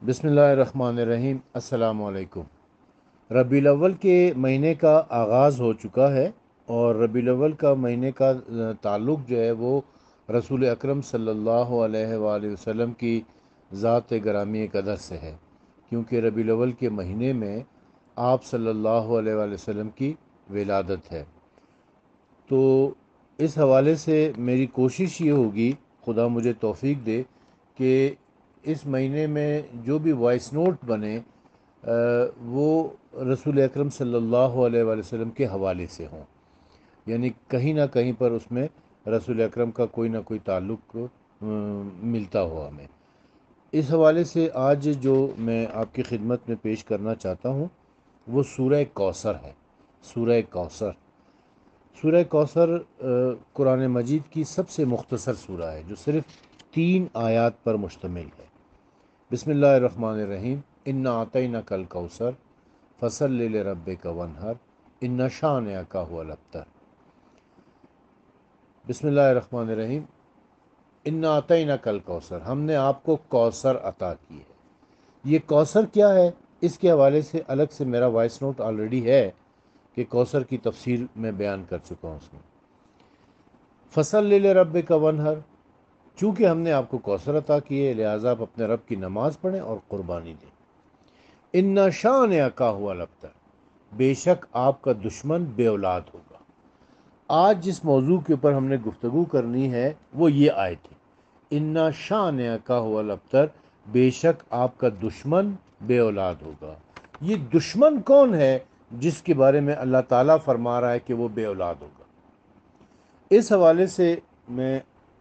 بسم اللہ الرحمن الرحیم۔ السلام علیکم۔ ربیع الاول کے مہینے کا آغاز ہو چکا ہے، اور ربیع الاول کا مہینے کا تعلق جو ہے وہ رسول اکرم صلی اللہ علیہ وآلہ وسلم کی ذات گرامی قدر سے ہے، کیونکہ ربیع الاول کے مہینے میں آپ صلی اللہ علیہ وآلہ وسلم کی ولادت ہے۔ تو اس حوالے سے میری کوشش یہ ہوگی، خدا مجھے توفیق دے، کہ اس مہینے میں جو بھی وائس نوٹ بنے وہ رسول اکرم صلی اللہ علیہ وآلہ وسلم کے حوالے سے ہوں، یعنی کہیں نہ کہیں پر اس میں رسول اکرم کا کوئی نہ کوئی تعلق ملتا ہو ہمیں۔ اس حوالے سے آج جو میں آپ کی خدمت میں پیش کرنا چاہتا ہوں وہ سورہ کوثر ہے۔ سورہ کوثر سورہ کوثر قرآن مجید کی سب سے مختصر سورہ ہے، جو صرف 3 آیات پر مشتمل ہے۔ بسم اللہ الرحمن الرحیم۔ انا اعطیناک الکوثر فصلی لربک وانحر ان شانئک هو الابتر۔ بسم اللہ الرحمن الرحیم۔ انا اعطیناک الکوثر، ہم نے آپ کو کوثر عطا کی ہے۔ یہ کوثر کیا ہے، اس کے حوالے سے الگ سے میرا وائس نوٹ آلریڈی ہے کہ کوثر کی تفسیر میں بیان کر چکا ہوں اس میں۔ فصلی لربک وانحر، چونکہ ہم نے آپ کو کوثر عطا کی ہے لہٰذا آپ اپنے رب کی نماز پڑھیں اور قربانی دیں۔ ان شانئک هو الابتر، بے شک آپ کا دشمن بے اولاد ہوگا۔ آج جس موضوع کے اوپر ہم نے گفتگو کرنی ہے وہ یہ آیت ہے، ان شانئک هو الابتر، بے شک آپ کا دشمن بے اولاد ہوگا۔ یہ دشمن کون ہے جس کے بارے میں اللہ تعالیٰ فرما رہا ہے کہ وہ بے اولاد ہوگا؟ اس حوالے سے میں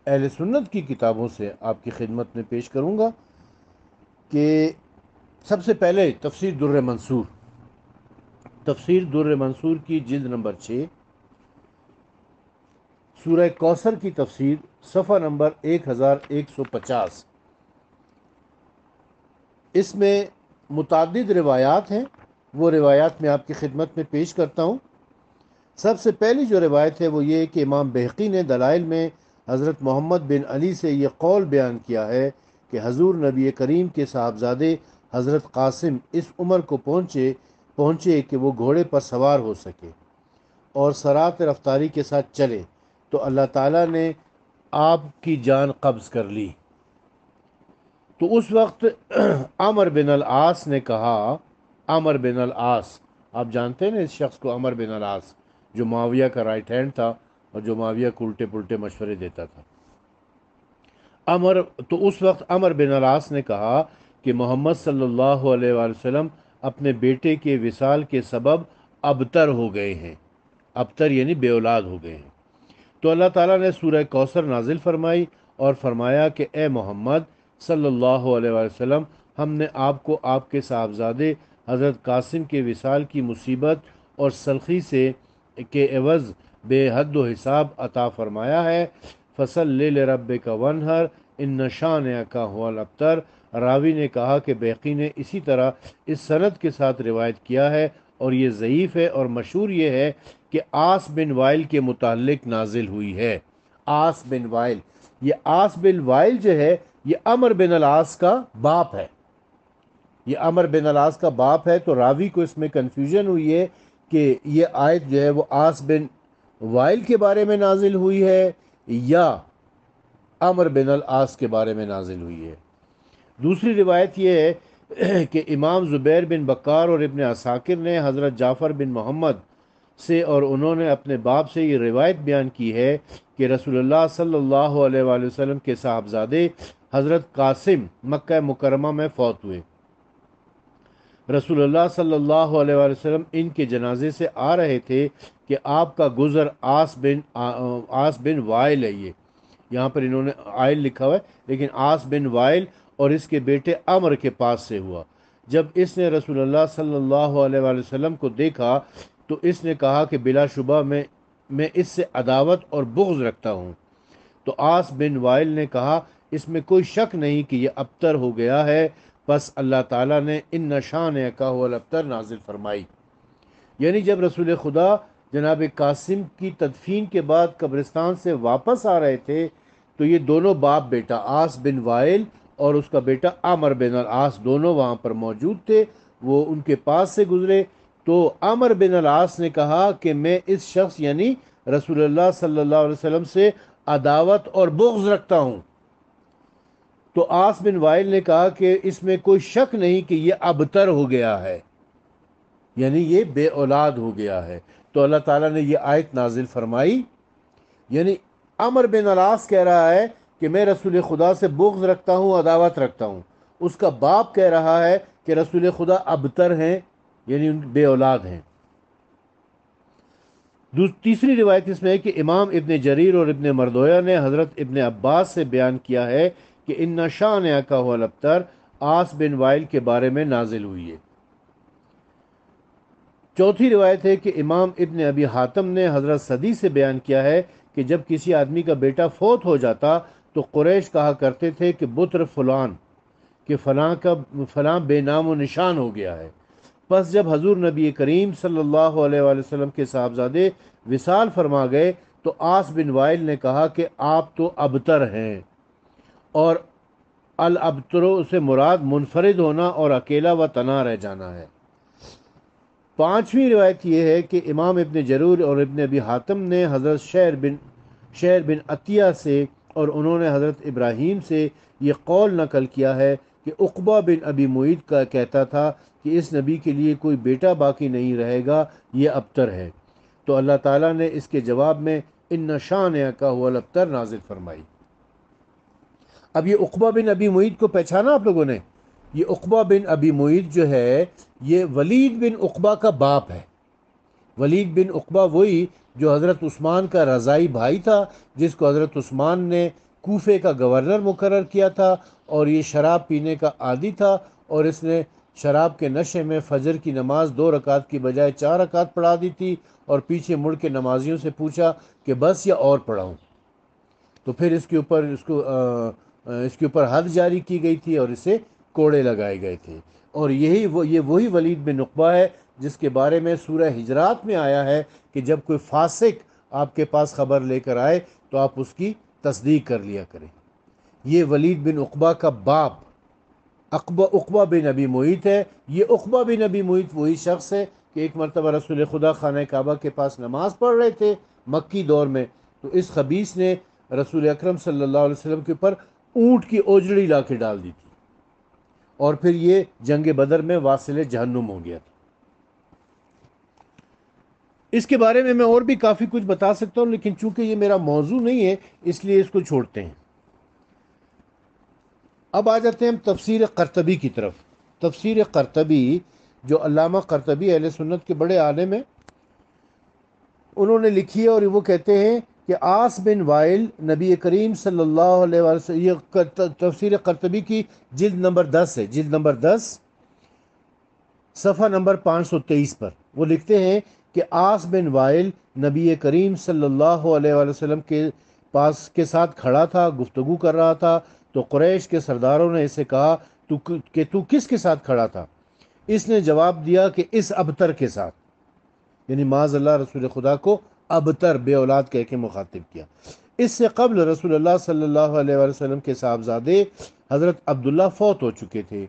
اہل سنت کی کتابوں سے آپ کی خدمت میں پیش کروں گا کہ سب سے پہلے تفسیر در منصور کی جلد نمبر 6، سورہ کوثر کی تفسیر، صفحہ نمبر 1150۔ اس میں متعدد روایات ہیں، وہ روایات میں آپ کی خدمت میں پیش کرتا ہوں۔ سب سے پہلی جو روایت ہے وہ یہ ہے کہ امام بہقی نے دلائل میں حضرت محمد بن علی سے یہ قول بیان کیا ہے کہ حضور نبی کریم کے صاحبزادے حضرت قاسم اس عمر کو پہنچے کہ وہ گھوڑے پر سوار ہو سکے اور سرعت رفتاری کے ساتھ چلے، تو اللہ تعالیٰ نے آپ کی جان قبض کر لی۔ تو اس وقت عمر بن العاص نے کہا، عمر بن العاص، آپ جانتے ہیں نا اس شخص کو، عمر بن العاص، جو معاویہ کا رائٹ ہینڈ تھا اور جو معاویہ کو الٹے پلٹے مشورے دیتا تھا۔ تو اس وقت عمر بن العاص نے کہا کہ محمد صلی اللہ علیہ وآلہ وسلم اپنے بیٹے کے وصال کے سبب ابتر ہو گئے ہیں۔ ابتر یعنی بے اولاد ہو گئے ہیں۔ تو اللہ تعالیٰ نے سورہ کوثر نازل فرمائی اور فرمایا کہ اے محمد صلی اللہ علیہ وآلہ وسلم، ہم نے آپ کو آپ کے صاحبزادے حضرت قاسم کے وصال کی مصیبت اور سلخی سے کے عوض بے حد و حساب عطا فرمایا ہے۔ فصلی لربک وانحر ان شانئک هو الابتر۔ راوی نے کہا کہ بہقی نے اسی طرح اس سند کے ساتھ روایت کیا ہے، اور یہ ضعیف ہے، اور مشہور یہ ہے کہ آس بن وائل کے متعلق نازل ہوئی ہے۔ آس بن وائل، یہ آس بن وائل جو ہے یہ عمر بن العاص کا باپ ہے۔ یہ عمر بن العاص کا باپ ہے، تو راوی کو اس میں کنفیوژن ہوئی ہے کہ یہ آیت جو ہے وہ آس بن وائل کے بارے میں نازل ہوئی ہے یا عمر بن العاص کے بارے میں نازل ہوئی ہے۔ دوسری روایت یہ ہے کہ امام زبیر بن بکار اور ابن عساکر نے حضرت جعفر بن محمد سے، اور انہوں نے اپنے باپ سے یہ روایت بیان کی ہے کہ رسول اللہ صلی اللہ علیہ وآلہ وسلم کے صاحبزادے حضرت قاسم مکہ مکرمہ میں فوت ہوئے۔ رسول اللہ صلی اللہ علیہ وآلہ وسلم ان کے جنازے سے آ رہے تھے کہ آپ کا گزر آس بن وائل ہے، یہاں پر انہوں نے عائل لکھا ہوا ہے لیکن آس بن وائل اور اس کے بیٹے عمر کے پاس سے ہوا۔ جب اس نے رسول اللہ صلی اللہ علیہ وآلہ وسلم کو دیکھا تو اس نے کہا کہ بلا شبہ میں اس سے عداوت اور بغض رکھتا ہوں۔ تو آس بن وائل نے کہا اس میں کوئی شک نہیں کہ یہ ابتر ہو گیا ہے، پس اللہ تعالیٰ نے ان شانئک هو الابتر نازل فرمائی۔ یعنی جب رسول خدا جناب قاسم کی تدفین کے بعد قبرستان سے واپس آ رہے تھے تو یہ دونوں باپ بیٹا آس بن وائل اور اس کا بیٹا عامر بن العاص دونوں وہاں پر موجود تھے، وہ ان کے پاس سے گزرے، تو عامر بن العاص نے کہا کہ میں اس شخص یعنی رسول اللہ صلی اللہ علیہ وسلم سے عداوت اور بغض رکھتا ہوں۔ تو عاص بن وائل نے کہا کہ اس میں کوئی شک نہیں کہ یہ ابتر ہو گیا ہے، یعنی یہ بے اولاد ہو گیا ہے۔ تو اللہ تعالیٰ نے یہ آیت نازل فرمائی، یعنی عمر بن العاص کہہ رہا ہے کہ میں رسول خدا سے بغض رکھتا ہوں، عداوت رکھتا ہوں، اس کا باپ کہہ رہا ہے کہ رسول خدا ابتر ہیں، یعنی بے اولاد ہیں۔ تیسری روایت اس میں ہے کہ امام ابن جریر اور ابن مردویہ نے حضرت ابن عباس سے بیان کیا ہے کہ ان شانئک هو الابتر عاص بن وائل کے بارے میں نازل ہوئی ہے۔ چوتھی روایت ہے کہ امام ابن ابی حاتم نے حضرت صدی سے بیان کیا ہے کہ جب کسی آدمی کا بیٹا فوت ہو جاتا تو قریش کہا کرتے تھے کہ بطر فلان، کہ فلاں بے نام و نشان ہو گیا ہے۔ پس جب حضور نبی کریم صلی اللہ علیہ وآلہ وسلم کے صاحبزادے وصال فرما گئے تو عاص بن وائل نے کہا کہ آپ تو ابتر ہیں، اور الابترو سے مراد منفرد ہونا اور اکیلا و تنہا رہ جانا ہے۔ پانچویں روایت یہ ہے کہ امام ابن جرور اور ابن ابی حاتم نے حضرت شعر بن عطیہ سے اور انہوں نے حضرت ابراہیم سے یہ قول نقل کیا ہے کہ عقبہ بن ابی معیط کا کہتا تھا کہ اس نبی کے لیے کوئی بیٹا باقی نہیں رہے گا، یہ ابتر ہے۔ تو اللہ تعالیٰ نے اس کے جواب میں ان شانئک هو الابتر نازل فرمائی۔ اب یہ عقبہ بن ابی معیط کو پہچانا آپ لوگوں نے؟ یہ عقبہ بن ابی معیط جو ہے یہ ولید بن عقبہ کا باپ ہے۔ ولید بن عقبہ وہی جو حضرت عثمان کا رضائی بھائی تھا، جس کو حضرت عثمان نے کوفے کا گورنر مقرر کیا تھا، اور یہ شراب پینے کا عادی تھا، اور اس نے شراب کے نشے میں فجر کی نماز 2 رکعت کی بجائے 4 رکعت پڑھا دی تھی، اور پیچھے مڑ کے نمازیوں سے پوچھا کہ بس یا اور پڑھاؤں، تو پھر اس کے اوپر حد جاری کی گئی تھی اور اسے کوڑے لگائے گئے تھے۔ اور یہ وہی ولید بن عقبہ ہے جس کے بارے میں سورہ حجرات میں آیا ہے کہ جب کوئی فاسق آپ کے پاس خبر لے کر آئے تو آپ اس کی تصدیق کر لیا کریں۔ یہ ولید بن عقبہ کا باپ عقبہ بن ابی معیط ہے۔ یہ عقبہ بن ابی معیط وہی شخص ہے کہ ایک مرتبہ رسول خدا خانہ کعبہ کے پاس نماز پڑھ رہے تھے مکی دور میں، تو اس خبیث نے رسول اکرم صلی اللہ علیہ وسلم کے اوپر اونٹ کی اوجڑی لا کے ڈال دی تھی، اور پھر یہ جنگ بدر میں واصل جہنم ہو گیا تھا۔ اس کے بارے میں اور بھی کافی کچھ بتا سکتا ہوں، لیکن چونکہ یہ میرا موضوع نہیں ہے اس لیے اس کو چھوڑتے ہیں۔ اب آ جاتے ہیں ہم تفسیر قرطبی کی طرف۔ تفسیر قرطبی جو علامہ قرطبی اہل سنت کے بڑے عالم ہیں، انہوں نے لکھی ہے، اور وہ کہتے ہیں کہ عاص بن وائل نبی کریم صلی اللہ علیہ وسلم، یہ تفسیر قرطبی کی جلد نمبر 10 ہے، جلد نمبر 10 صفحہ نمبر 523 پر وہ لکھتے ہیں کہ عاص بن وائل نبی کریم صلی اللہ علیہ وسلم کے ساتھ کھڑا تھا، گفتگو کر رہا تھا، تو قریش کے سرداروں نے اسے کہا کہ تو کس کے ساتھ کھڑا تھا؟ اس نے جواب دیا کہ اس ابتر کے ساتھ، یعنی معاذ اللہ رسول خدا کو ابتر بے اولاد کہہ کے مخاطب کیا۔ اس سے قبل رسول اللہ صلی اللہ علیہ وسلم کے صاحبزادے حضرت عبداللہ فوت ہو چکے تھے،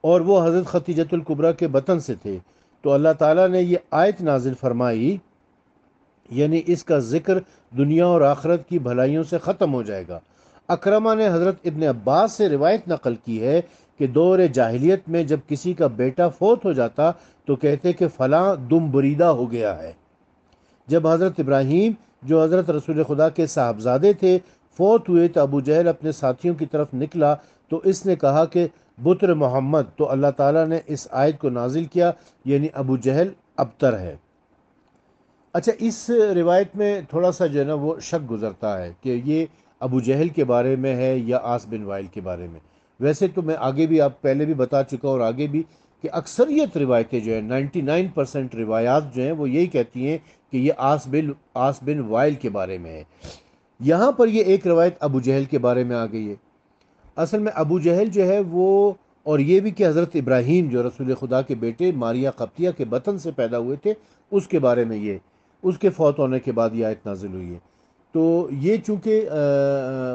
اور وہ حضرت ختیجۃ الکبریٰ کے بطن سے تھے، تو اللہ تعالیٰ نے یہ آیت نازل فرمائی، یعنی اس کا ذکر دنیا اور آخرت کی بھلائیوں سے ختم ہو جائے گا۔ اکرمہ نے حضرت ابن عباس سے روایت نقل کی ہے کہ دور جاہلیت میں جب کسی کا بیٹا فوت ہو جاتا تو کہتے کہ فلاں دم بریدہ ہو گیا ہے۔ جب حضرت ابراہیم جو حضرت رسول خدا کے صاحبزادے تھے فوت ہوئے تو ابو جہل اپنے ساتھیوں کی طرف نکلا تو اس نے کہا کہ بطر محمد، تو اللہ تعالیٰ نے اس آیت کو نازل کیا، یعنی ابو جہل ابتر ہے۔ اچھا، اس روایت میں تھوڑا سا جو ہے نا وہ شک گزرتا ہے کہ یہ ابو جہل کے بارے میں ہے یا عاص بن وائل کے بارے میں۔ ویسے تو میں آگے بھی آپ پہلے بھی بتا چکا اور آگے بھی کہ اکثریت روایتیں جو ہیں 99% روایات جو ہیں وہ یہی کہتی ہیں کہ یہ عاص بن وائل کے بارے میں ہے۔ یہاں پر یہ ایک روایت ابو جہل کے بارے میں آ گئی ہے۔ اصل میں ابو جہل جو ہے وہ، اور یہ بھی کہ حضرت ابراہیم جو رسول خدا کے بیٹے ماریا قبطیہ کے بطن سے پیدا ہوئے تھے، اس کے بارے میں یہ، اس کے فوت ہونے کے بعد یہ آیت نازل ہوئی ہے۔ تو یہ چونکہ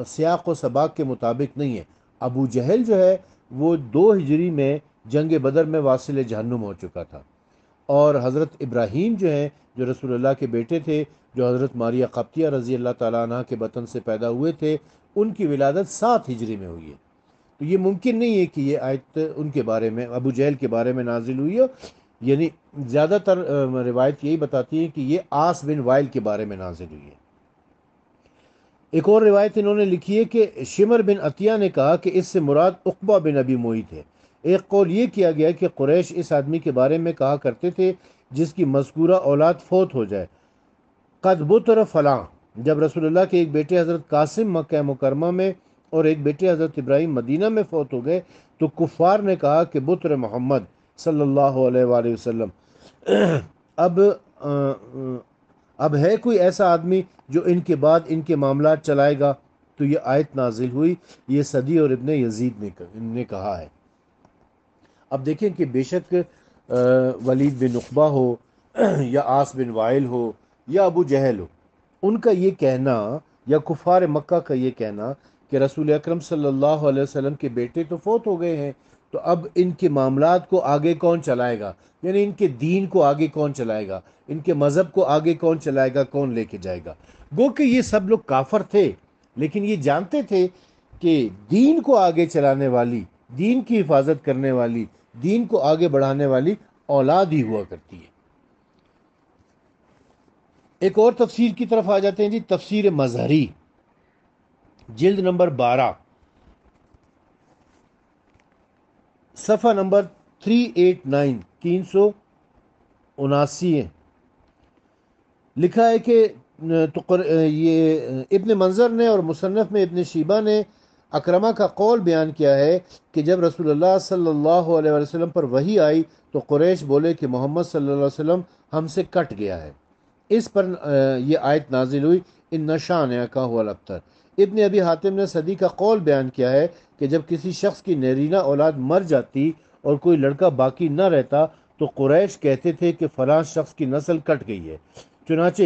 سیاق و سباق کے مطابق نہیں ہے، ابو جہل جو ہے وہ 2 ہجری میں جنگ بدر میں واصل جہنم ہو چکا تھا، اور حضرت ابراہیم جو ہیں، جو رسول اللہ کے بیٹے تھے، جو حضرت ماریہ قبطیہ رضی اللہ تعالیٰ عنہ کے بطن سے پیدا ہوئے تھے، ان کی ولادت 7 ہجری میں ہوئی ہے۔ تو یہ ممکن نہیں ہے کہ یہ آیت ان کے بارے میں، ابو جہل کے بارے میں نازل ہوئی ہو، یعنی زیادہ تر روایت یہی بتاتی ہے کہ یہ آس بن وائل کے بارے میں نازل ہوئی ہے۔ ایک اور روایت انہوں نے لکھی ہے کہ شمر بن عطیہ نے کہا کہ اس سے مراد عقبہ بن ابی معیط ہے۔ ایک قول یہ کیا گیا کہ قریش اس آدمی کے بارے میں کہا کرتے تھے جس کی مذکورہ اولاد فوت ہو جائے، قد بطر فلاں، جب رسول اللہ کے ایک بیٹے حضرت قاسم مکہ مکرمہ میں اور ایک بیٹے حضرت ابراہیم مدینہ میں فوت ہو گئے تو کفار نے کہا کہ بطر محمد صلی اللہ علیہ وآلہ وسلم۔ اب اب ہے کوئی ایسا آدمی جو ان کے بعد ان کے معاملات چلائے گا؟ تو یہ آیت نازل ہوئی، یہ صدی اور ابن یزید نے کہا ہے۔ اب دیکھیں کہ بے شک ولید بن عقبہ ہو یا آس بن وائل ہو یا ابو جہل ہو، ان کا یہ کہنا یا کفار مکہ کا یہ کہنا کہ رسول اکرم صلی اللہ علیہ وسلم کے بیٹے تو فوت ہو گئے ہیں، تو اب ان کے معاملات کو آگے کون چلائے گا، یعنی ان کے دین کو آگے کون چلائے گا، ان کے مذہب کو آگے کون چلائے گا، کون لے کے جائے گا؟ گو کہ یہ سب لوگ کافر تھے، لیکن یہ جانتے تھے کہ دین کو آگے چلانے والی، دین کی حفاظت کرنے والی، دین کو آگے بڑھانے والی اولاد ہی ہوا کرتی ہے۔ ایک اور تفسیر کی طرف آ جاتے ہیں جی، تفسیر مظہری، جلد نمبر 12، صفحہ نمبر 389، 379 ہے۔ لکھا ہے کہ یہ ابن منظر نے اور مصنف میں ابن شیبہ نے اکرمہ کا قول بیان کیا ہے کہ جب رسول اللہ صلی اللہ علیہ وسلم پر وحی آئی تو قریش بولے کہ محمد صلی اللہ علیہ وسلم ہم سے کٹ گیا ہے۔ اس پر یہ آیت نازل ہوئی، ان شان کا ہوا الابتر۔ ابن ابی حاتم نے صدی کا قول بیان کیا ہے کہ جب کسی شخص کی نرینہ اولاد مر جاتی اور کوئی لڑکا باقی نہ رہتا تو قریش کہتے تھے کہ فلاں شخص کی نسل کٹ گئی ہے۔ چنانچہ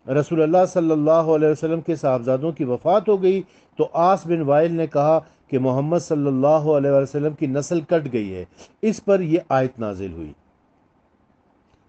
رسول اللہ صلی اللہ علیہ وسلم کے صاحبزادوں کی وفات ہو گئی تو آس بن وائل نے کہا کہ محمد صلی اللہ علیہ وسلم کی نسل کٹ گئی ہے۔ اس پر یہ آیت نازل ہوئی۔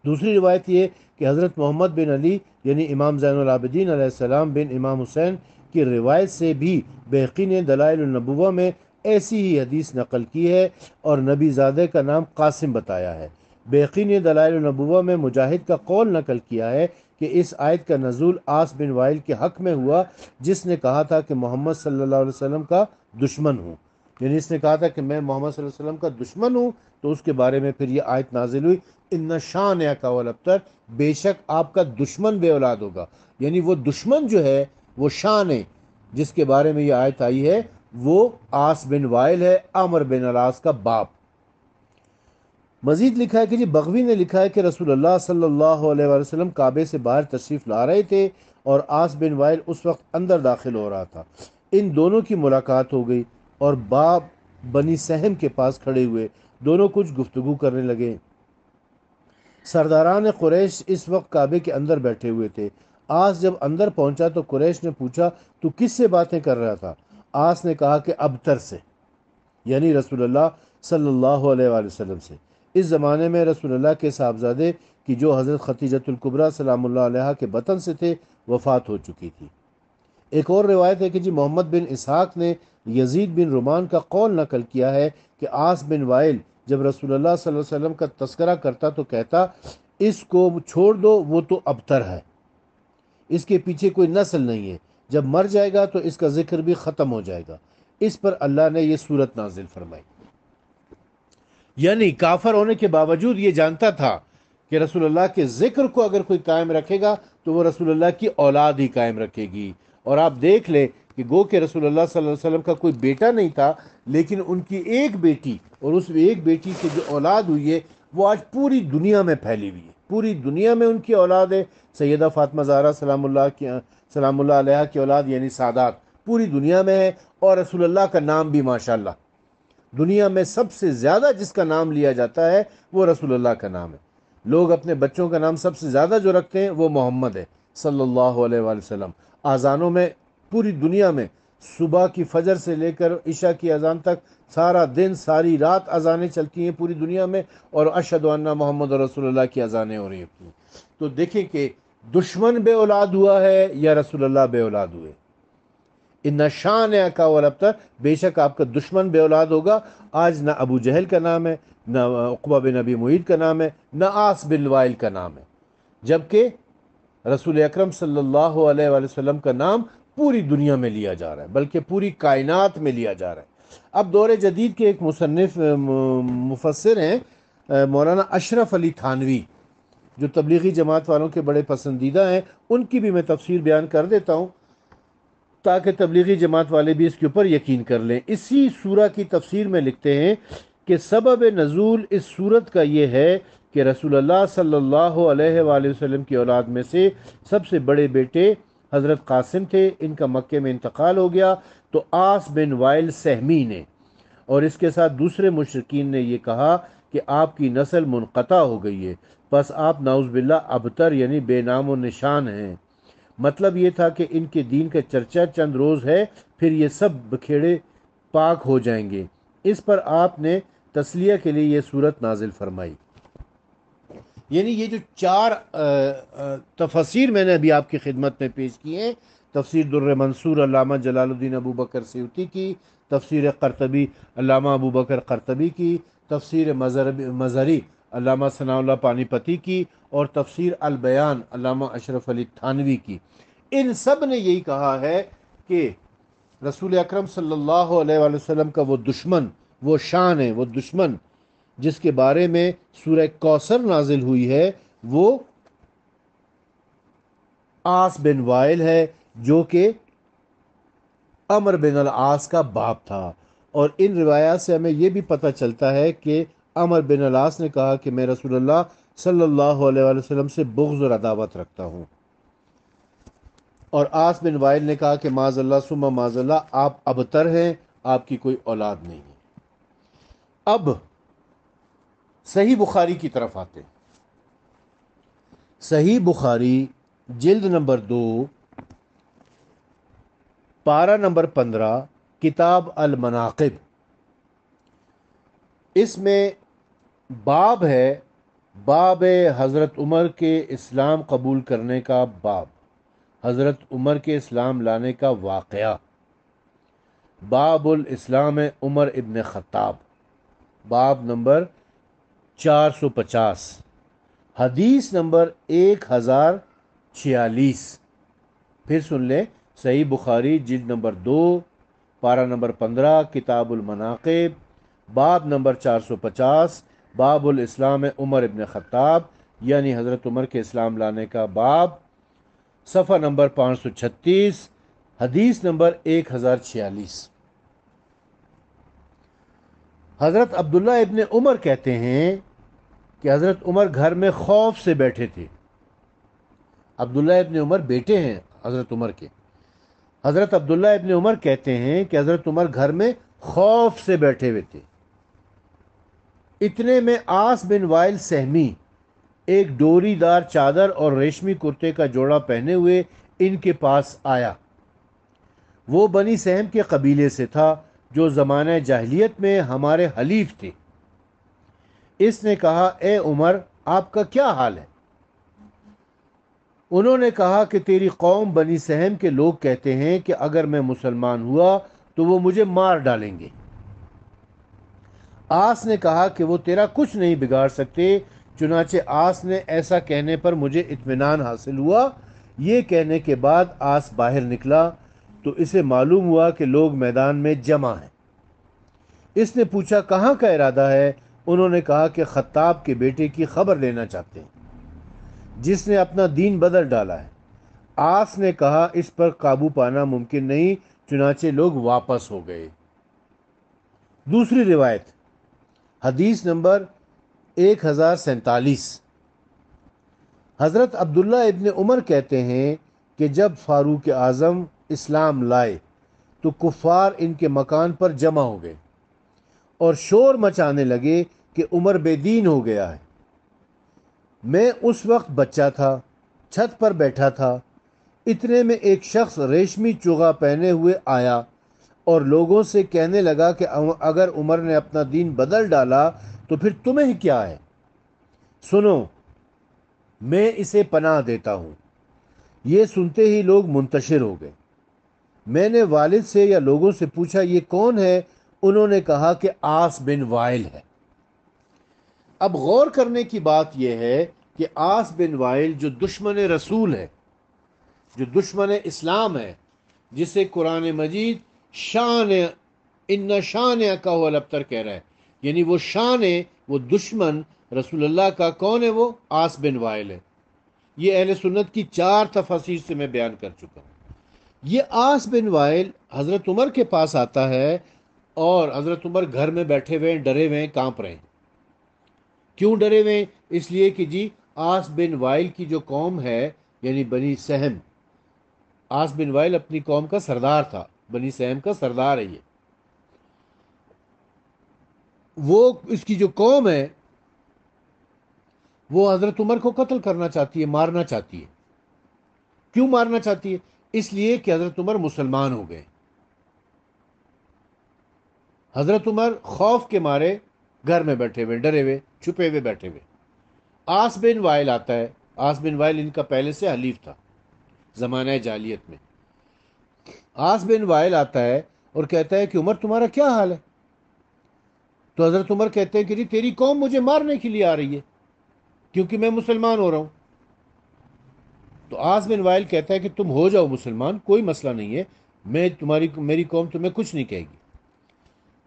دوسری روایت یہ کہ حضرت محمد بن علی یعنی امام زین العابدین علیہ السلام بن امام حسین کی روایت سے بھی بہقی نے دلائل النبوہ میں ایسی ہی حدیث نقل کی ہے اور نبی زادہ کا نام قاسم بتایا ہے۔ بہقی نے دلائل النبوہ میں مجاہد کا قول نقل کیا ہے کہ اس آیت کا نزول آس بن وائل کے حق میں ہوا، جس نے کہا تھا کہ محمد صلی اللہ علیہ وسلم کا دشمن ہوں، یعنی اس نے کہا تھا کہ میں محمد صلی اللہ علیہ وسلم کا دشمن ہوں، تو اس کے بارے میں پھر یہ آیت نازل ہوئی، ان شان کا والابتر، بے شک آپ کا دشمن بے اولاد ہوگا، یعنی وہ دشمن جو ہے وہ شان ہے جس کے بارے میں یہ آیت آئی ہے، وہ آس بن وائل ہے، عمر بن العاص کا باپ۔ مزید لکھا ہے کہ جی بغوی نے لکھا ہے کہ رسول اللہ صلی اللہ علیہ وسلم کعبے سے باہر تشریف لا رہے تھے اور آس بن وائل اس وقت اندر داخل ہو رہا تھا۔ ان دونوں کی ملاقات ہو گئی اور باپ بنی سہم کے پاس کھڑے ہوئے، دونوں کچھ گفتگو کرنے لگے۔ سرداران قریش اس وقت کعبے کے اندر بیٹھے ہوئے تھے۔ آس جب اندر پہنچا تو قریش نے پوچھا تو کس سے باتیں کر رہا تھا؟ آس نے کہا کہ ابتر سے، یعنی رسول اللہ صلی اللہ علیہ وآلہ وسلم سے۔ اس زمانے میں رسول اللہ کے صاحبزادے کی جو حضرت ختیجۃ الکبریٰ سلام اللہ علیہا کے بطن سے تھے وفات ہو چکی تھی۔ ایک اور روایت ہے کہ جی محمد بن اسحاق نے یزید بن رومان کا قول نقل کیا ہے کہ آس بن وائل جب رسول اللہ صلی اللہ علیہ وسلم کا تذکرہ کرتا تو کہتا اس کو چھوڑ دو، وہ تو ابتر ہے، اس کے پیچھے کوئی نسل نہیں ہے، جب مر جائے گا تو اس کا ذکر بھی ختم ہو جائے گا۔ اس پر اللہ نے یہ صورت نازل فرمائی۔ یعنی کافر ہونے کے باوجود یہ جانتا تھا کہ رسول اللہ کے ذکر کو اگر کوئی قائم رکھے گا تو وہ رسول اللہ کی اولاد ہی قائم رکھے گی۔ اور آپ دیکھ لیں کہ گو کہ رسول اللہ صلی اللہ علیہ وسلم کا کوئی بیٹا نہیں تھا، لیکن ان کی ایک بیٹی اور اس ایک بیٹی سے جو اولاد ہوئی ہے وہ آج پوری دنیا میں پھیلی ہوئی ہے، پوری دنیا میں ان کی اولاد ہے۔ سیدہ فاطمہ زہرا سلام اللہ علیہا کی اولاد یعنی سادات پوری دنیا میں ہے، اور رسول اللہ کا نام بھی ماشاءاللہ دنیا میں سب سے زیادہ جس کا نام لیا جاتا ہے وہ رسول اللہ کا نام ہے۔ لوگ اپنے بچوں کا نام سب سے زیادہ جو رکھتے ہیں وہ محمد ہے صلی اللہ علیہ وآلہ وسلم۔ آذانوں میں پوری دنیا میں صبح کی فجر سے لے کر عشاء کی اذان تک سارا دن ساری رات اذانیں چلتی ہیں پوری دنیا میں، اور اشہد ان محمد رسول اللہ کی اذانیں ہو رہی ہیں۔ تو دیکھیں کہ دشمن بے اولاد ہوا ہے یا رسول اللہ بے اولاد ہوئے۔ ان شان کا والابتر، بے شک آپ کا دشمن بے اولاد ہوگا۔ آج نہ ابو جہل کا نام ہے، نہ عقبہ بن ابی معیط کا نام ہے، نہ عاص بن وائل کا نام ہے، جبکہ رسول اکرم صلی اللہ علیہ وآلہ وسلم کا نام پوری دنیا میں لیا جا رہا ہے، بلکہ پوری کائنات میں لیا جا رہا ہے۔ اب دور جدید کے ایک مصنف مفسر ہیں مولانا اشرف علی تھانوی، جو تبلیغی جماعت والوں کے بڑے پسندیدہ ہیں، ان کی بھی میں تفسیر بیان کر دیتا ہوں تاکہ تبلیغی جماعت والے بھی اس کے اوپر یقین کر لیں۔ اسی سورہ کی تفسیر میں لکھتے ہیں کہ سبب نزول اس سورت کا یہ ہے کہ رسول اللہ صلی اللہ علیہ وآلہ وسلم کی اولاد میں سے سب سے بڑے بیٹے حضرت قاسم تھے، ان کا مکے میں انتقال ہو گیا تو عاص بن وائل سہمی نے اور اس کے ساتھ دوسرے مشرکین نے یہ کہا کہ آپ کی نسل منقطع ہو گئی ہے، پس آپ نعوذ باللہ ابتر یعنی بے نام و نشان ہیں۔ مطلب یہ تھا کہ ان کے دین کا چرچا چند روز ہے، پھر یہ سب بکھیڑے پاک ہو جائیں گے۔ اس پر آپ نے تسلیہ کے لیے یہ صورت نازل فرمائی۔ یعنی یہ جو چار تفسیر میں نے ابھی آپ کی خدمت میں پیش کی ہیں، تفسیر در منصور علامہ جلال الدین ابو بکر سیوطی کی، تفسیر قرطبی علامہ ابو بکر قرطبی کی، تفسیر مظہری علامہ ثناء اللہ پانی پتی کی، اور تفسیر البیان علامہ اشرف علی تھانوی کی، ان سب نے یہی کہا ہے کہ رسول اکرم صلی اللہ علیہ وآلہ وسلم کا وہ دشمن، وہ شان ہے، وہ دشمن جس کے بارے میں سورہ کوثر نازل ہوئی ہے، وہ عاص بن وائل ہے، جو کہ عمر بن العاص کا باپ تھا۔ اور ان روایات سے ہمیں یہ بھی پتہ چلتا ہے کہ عمر بن العاص نے کہا کہ میں رسول اللہ صلی اللہ علیہ وآلہ وسلم سے بغض اور عداوت رکھتا ہوں، اور عاص بن وائل نے کہا کہ معاذ اللہ ثم معاذ اللہ، آپ ابتر ہیں، آپ کی کوئی اولاد نہیں ہے۔ اب صحیح بخاری کی طرف آتے ہیں۔ صحیح بخاری جلد نمبر 2 پارہ نمبر 15، کتاب المناقب، اس میں باب ہے، باب حضرت عمر کے اسلام قبول کرنے کا باب، حضرت عمر کے اسلام لانے کا واقعہ، باب الاسلام عمر ابن خطاب، باب نمبر 450، حدیث نمبر 1046۔ پھر سن لیں، صحیح بخاری جلد نمبر 2 پارہ نمبر 15، کتاب المناقب، باب نمبر 450، باب الاسلام عمر ابن خطاب، یعنی حضرت عمر کے اسلام لانے کا باب، صفحہ نمبر 536، حدیث نمبر 1046۔ حضرت عبداللہ ابن عمر کہتے ہیں کہ حضرت عمر گھر میں خوف سے بیٹھے تھے۔ عبداللہ ابن عمر بیٹے ہیں حضرت عمر کے۔ حضرت عبداللہ ابن عمر کہتے ہیں کہ حضرت عمر گھر میں خوف سے بیٹھے ہوئے تھے، اتنے میں عاص بن وائل سہمی ایک ڈوری دار چادر اور ریشمی کرتے کا جوڑا پہنے ہوئے ان کے پاس آیا۔ وہ بنی سہم کے قبیلے سے تھا جو زمانہ جاہلیت میں ہمارے حلیف تھے۔ اس نے کہا، اے عمر، آپ کا کیا حال ہے؟ انہوں نے کہا کہ تیری قوم بنی سہم کے لوگ کہتے ہیں کہ اگر میں مسلمان ہوا تو وہ مجھے مار ڈالیں گے۔ عاص نے کہا کہ وہ تیرا کچھ نہیں بگاڑ سکتے، چنانچہ عاص نے ایسا کہنے پر مجھے اطمینان حاصل ہوا۔ یہ کہنے کے بعد عاص باہر نکلا تو اسے معلوم ہوا کہ لوگ میدان میں جمع ہیں۔ اس نے پوچھا، کہاں کا ارادہ ہے؟ انہوں نے کہا کہ خطاب کے بیٹے کی خبر لینا چاہتے ہیں، جس نے اپنا دین بدل ڈالا ہے۔ عاص نے کہا، اس پر قابو پانا ممکن نہیں، چنانچہ لوگ واپس ہو گئے۔ دوسری روایت، حدیث نمبر 1047، حضرت عبداللہ ابن عمر کہتے ہیں کہ جب فاروق اعظم اسلام لائے تو کفار ان کے مکان پر جمع ہو گئے اور شور مچانے لگے کہ عمر بے دین ہو گیا ہے۔ میں اس وقت بچہ تھا، چھت پر بیٹھا تھا، اتنے میں ایک شخص ریشمی چوغا پہنے ہوئے آیا اور لوگوں سے کہنے لگا کہ اگر عمر نے اپنا دین بدل ڈالا تو پھر تمہیں کیا ہے؟ سنو، میں اسے پناہ دیتا ہوں۔ یہ سنتے ہی لوگ منتشر ہو گئے۔ میں نے والد سے یا لوگوں سے پوچھا یہ کون ہے؟ انہوں نے کہا کہ عاص بن وائل ہے۔ اب غور کرنے کی بات یہ ہے کہ عاص بن وائل جو دشمن رسول ہے، جو دشمن اسلام ہے، جسے قرآن مجید شان ان شان کا ہو الابتر کہہ رہا ہے، یعنی وہ شان ہے، وہ دشمن رسول اللہ کا کون ہے؟ وہ عاص بن وائل ہے۔ یہ اہل سنت کی 4 تفاسیر سے میں بیان کر چکا ہوں۔ یہ عاص بن وائل حضرت عمر کے پاس آتا ہے، اور حضرت عمر گھر میں بیٹھے ہوئے ہیں، ڈرے ہوئے ہیں، کانپ رہے ہیں۔ کیوں ڈرے ہوئے ہیں؟ اس لیے کہ جی عاص بن وائل کی جو قوم ہے، یعنی بنی سہم، عاص بن وائل اپنی قوم کا سردار تھا، بنی سہم کا سردار ہے یہ۔ وہ اس کی جو قوم ہے وہ حضرت عمر کو قتل کرنا چاہتی ہے، مارنا چاہتی ہے۔ کیوں مارنا چاہتی ہے؟ اس لیے کہ حضرت عمر مسلمان ہو گئے۔ حضرت عمر خوف کے مارے گھر میں بیٹھے ہوئے، ڈرے ہوئے، چھپے ہوئے بیٹھے ہوئے۔ عاص بن وائل آتا ہے۔ عاص بن وائل ان کا پہلے سے حلیف تھا زمانہ جاہلیت میں۔ عاص بن وائل آتا ہے اور کہتا ہے کہ عمر تمہارا کیا حال ہے؟ تو حضرت عمر کہتے ہیں کہ جی تیری قوم مجھے مارنے کے لیے آ رہی ہے کیونکہ میں مسلمان ہو رہا ہوں۔ تو عاص بن وائل کہتا ہے کہ تم ہو جاؤ مسلمان، کوئی مسئلہ نہیں ہے، میری قوم تمہیں کچھ نہیں کہے گی۔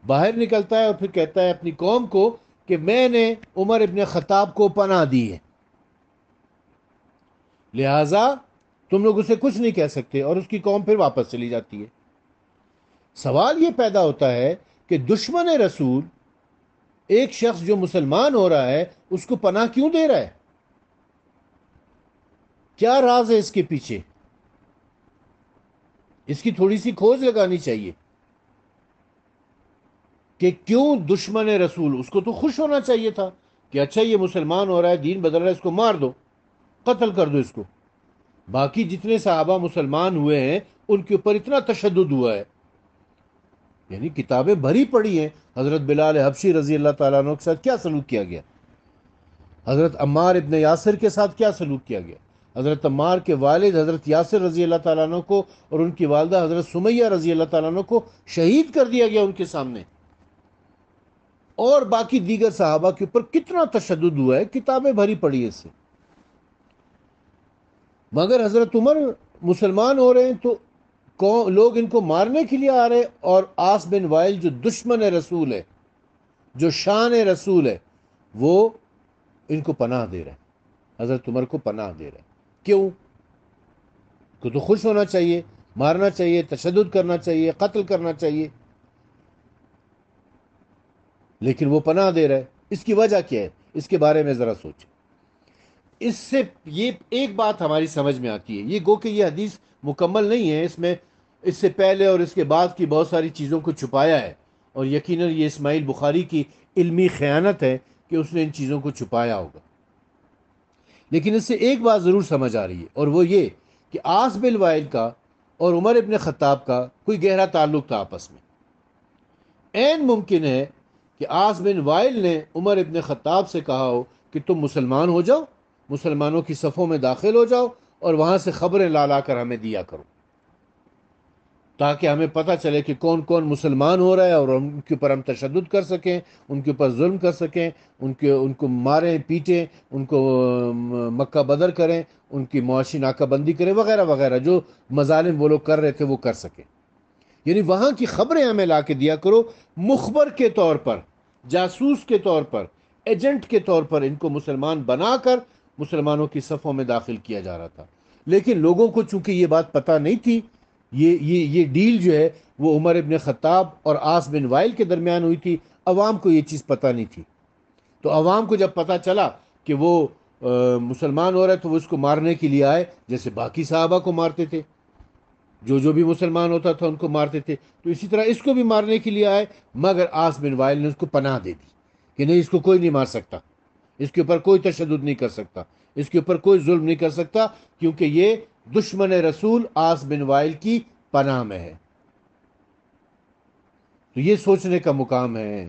باہر نکلتا ہے اور پھر کہتا ہے اپنی قوم کو کہ میں نے عمر ابن خطاب کو پناہ دی ہے، لہذا تم لوگ اسے کچھ نہیں کہہ سکتے، اور اس کی قوم پھر واپس چلی جاتی ہے۔ سوال یہ پیدا ہوتا ہے کہ دشمن رسول ایک شخص جو مسلمان ہو رہا ہے اس کو پناہ کیوں دے رہا ہے؟ کیا راز ہے اس کے پیچھے؟ اس کی تھوڑی سی کھوج لگانی چاہیے کہ کیوں دشمن رسول؟ اس کو تو خوش ہونا چاہیے تھا کہ اچھا یہ مسلمان ہو رہا ہے، دین بدل رہا ہے، اس کو مار دو، قتل کر دو اس کو۔ باقی جتنے صحابہ مسلمان ہوئے ہیں ان کے اوپر اتنا تشدد ہوا ہے، یعنی کتابیں بھری پڑی ہیں۔ حضرت بلال حبشی رضی اللہ تعالیٰ عنہ کے ساتھ کیا سلوک کیا گیا، حضرت عمار ابن یاسر کے ساتھ کیا سلوک کیا گیا، حضرت عمار کے والد حضرت یاسر رضی اللہ تعالیٰ عنہ کو اور ان کی والدہ حضرت سمیہ رضی اللہ تعالیٰ عنہ کو شہید کر دیا گیا ان کے سامنے، اور باقی دیگر صحابہ کے اوپر کتنا تشدد ہوا ہے، کتابیں بھری پڑی ہیں اس سے۔ مگر حضرت عمر مسلمان ہو رہے ہیں تو لوگ ان کو مارنے کے لیے آ رہے، اور عاص بن وائل جو دشمن رسول ہے، جو شان رسول ہے، وہ ان کو پناہ دے رہا ہے، حضرت عمر کو پناہ دے رہا ہے۔ کیوں؟ کو تو خوش ہونا چاہیے، مارنا چاہیے، تشدد کرنا چاہیے، قتل کرنا چاہیے، لیکن وہ پناہ دے رہا ہے۔ اس کی وجہ کیا ہے؟ اس کے بارے میں ذرا سوچیں۔ اس سے یہ ایک بات ہماری سمجھ میں آتی ہے، یہ گو کہ یہ حدیث مکمل نہیں ہے، اس میں اس سے پہلے اور اس کے بعد کی بہت ساری چیزوں کو چھپایا ہے، اور یقیناً یہ اسماعیل بخاری کی علمی خیانت ہے کہ اس نے ان چیزوں کو چھپایا ہوگا۔ لیکن اس سے ایک بات ضرور سمجھ آ رہی ہے، اور وہ یہ کہ عاص بن وائل کا اور عمر ابن خطاب کا کوئی گہرا تعلق تھا آپس میں۔ عین ممکن ہے کہ عاص بن وائل نے عمر ابن خطاب سے کہا ہو کہ تم مسلمان ہو جاؤ، مسلمانوں کی صفوں میں داخل ہو جاؤ، اور وہاں سے خبریں لا کر ہمیں دیا کرو، تاکہ ہمیں پتہ چلے کہ کون کون مسلمان ہو رہا ہے، اور ان کے اوپر ہم تشدد کر سکیں، ان کے اوپر ظلم کر سکیں، ان کو ماریں پیٹیں، ان کو مکہ بدر کریں، ان کی معاشی ناکہ بندی کریں، وغیرہ وغیرہ، جو مظالم وہ لوگ کر رہے تھے وہ کر سکیں۔ یعنی وہاں کی خبریں ہمیں لا کے دیا کرو، مخبر کے طور پر، جاسوس کے طور پر، ایجنٹ کے طور پر ان کو مسلمان بنا کر مسلمانوں کی صفوں میں داخل کیا جا رہا تھا۔ لیکن لوگوں کو چونکہ یہ بات پتہ نہیں تھی، یہ ڈیل جو ہے وہ عمر ابن خطاب اور عاص بن وائل کے درمیان ہوئی تھی، عوام کو یہ چیز پتہ نہیں تھی۔ تو عوام کو جب پتہ چلا کہ وہ مسلمان ہو رہا ہے تو وہ اس کو مارنے کے لیے آئے، جیسے باقی صحابہ کو مارتے تھے، جو بھی مسلمان ہوتا تھا ان کو مارتے تھے، تو اسی طرح اس کو بھی مارنے کے لیے آئے، مگر عاص بن وائل نے اس کو پناہ دے دی کہ نہیں، اس کو کوئی نہیں مار سکتا، اس کے اوپر کوئی تشدد نہیں کر سکتا، اس کے اوپر کوئی ظلم نہیں کر سکتا، کیونکہ یہ دشمن رسول عاص بن وائل کی پناہ میں ہے۔ تو یہ سوچنے کا مقام ہے